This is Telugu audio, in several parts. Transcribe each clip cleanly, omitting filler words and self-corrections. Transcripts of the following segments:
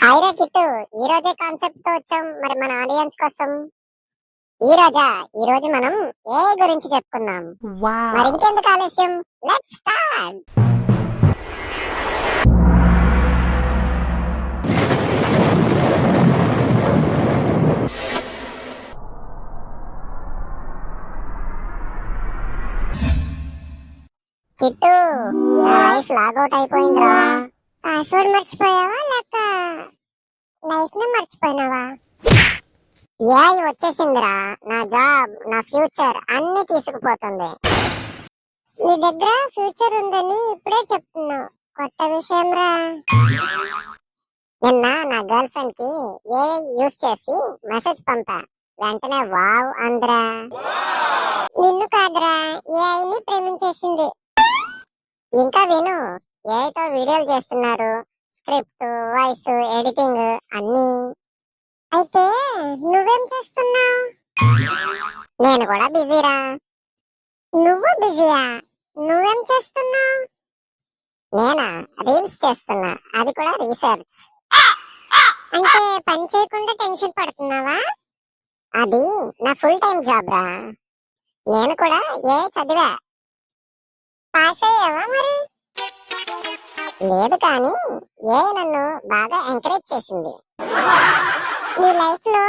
హాయ్రా కిట్టు, ఈ రోజే కాన్సెప్ట్ తో వచ్చాం మరి మన ఆడియన్స్ కోసం. ఈ రోజు మనం ఏ గురించి చెప్పుకుందాం. మరి ఇంకెందుకు ఆలస్యం, let's start. Kittu, life logout అయిపోయిందిరా. పాస్వర్డ్ మర్చిపోయావా లేక లైఫ్ ని మర్చిపోయినావా? ఏఐ వచ్చేసిందిరా. నా జాబ్, నా ఫ్యూచర్ అన్ని తీసుకుపోతుంది. నీ దగ్గర ఫ్యూచర్ ఉందని ఇప్పుడే చెప్తున్నావు, కొత్త విషయం రా. నిన్న నా గర్ల్ ఫ్రెండ్ కి ఏఐ యూజ్ చేసి మెసేజ్ పంపా, వెంటనే వావ్ అందరా. నిన్ను కాదురా, ఏఐని ప్రేమించేసింది. ఇంకా విను, ఏఐతో వీడియోలు చేస్తున్నారు, స్క్రిప్ట్, వాయిస్, ఎడిటింగ్ అన్నీ. అయితే నువ్వేం చేస్తున్నావు? నేను కూడా బిజీరా. నువ్వు బిజీయా? నువ్వేం చేస్తున్నావు? నేనా, రీల్స్ చేస్తున్నా, అది కూడా రీసెర్చ్. అంటే పని చేయకుండా టెన్షన్ పడుతున్నావా? అది నా ఫుల్ టైం జాబ్ రా. నేను కూడా చదివా. పాస్ అయ్యావా మరి? లేదు, కానీ నన్ను బాగా ఎంకరేజ్ చేసింది. నీ లైఫ్ లో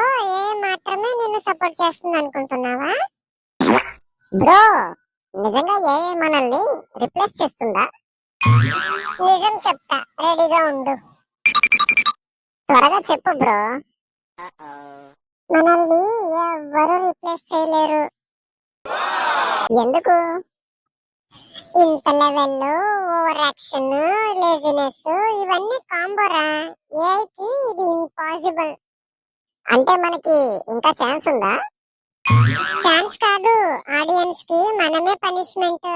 మాత్రమే నిన్ను సపోర్ట్ చేస్తుంది అనుకుంటున్నావా? బ్రో, నిజంగా మనల్ని రిప్లేస్ చేస్తుందా? నిజం చెప్తా, రెడీగా ఉండు. త్వరగా చెప్పు బ్రో. మనల్ని ఎవరు రిప్లేస్ చేయలేరు. ఎందుకు? ఇంత లెవెల్లో ఓవర్ యాక్షన్, లేజినెస్ ఇవన్నీ కాంబోరా. ఏఐకి ఇది ఇంపాసిబుల్. అంటే మనకి ఇంకా ఛాన్స్ ఉందా? ఛాన్స్ కాదు, ఆడియన్స్ కి మనమే పనిష్మెంట్.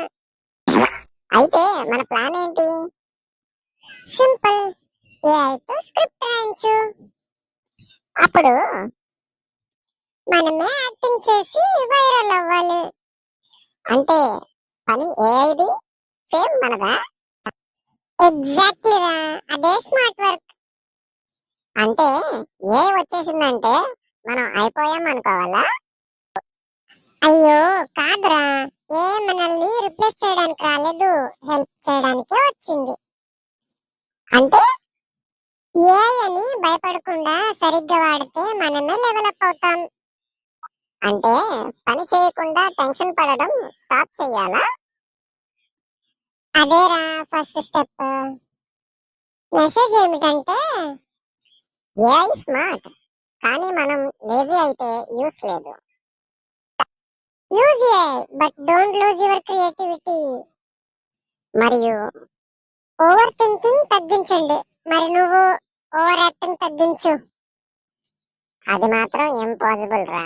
అయితే మన ప్లాన్ ఏంటి? సింపుల్, ఏఐతో స్క్రిప్ట్ రాయించు. అప్పుడు మనమే యాక్టింగ్ చేసి వైరల్ అవ్వాలి. అంటే పని ఏఐది, ఫేమ్ మనదా. ఎగ్జాక్ట్లీ రా, అదే స్మార్ట్ వర్క్. అంటే ఏ వచ్చేసిందంటే మనం అయిపోయాం అనుకోవాలా? అయ్యో కాదురా, ఏ మనల్ని రిప్లేస్ చేయడానికి రాలేదు, హెల్ప్ చేయడానికే వచ్చింది. అంటే ఏ అని భయపడకుండా సరిగ్గా వాడితే మనమే డెవలప్ అవుతాం. అంటే పని చేయకుండా టెన్షన్ పడడం స్టాప్ చేయాలా? అదేరా ఫస్ట్ స్టెప్. మెసేజ్ ఏమిటంటే, ఏఐ స్మార్ట్, కానీ మనం లేజీ అయితే యూస్ లేదు. Use AI, but don't lose your creativity. మరియు ఓవర్ థింకింగ్ తగ్గించండి. మరి నువ్వు ఓవర్ యాక్టింగ్ తగ్గించు. అది మాత్రం ఇంపాసిబుల్ రా.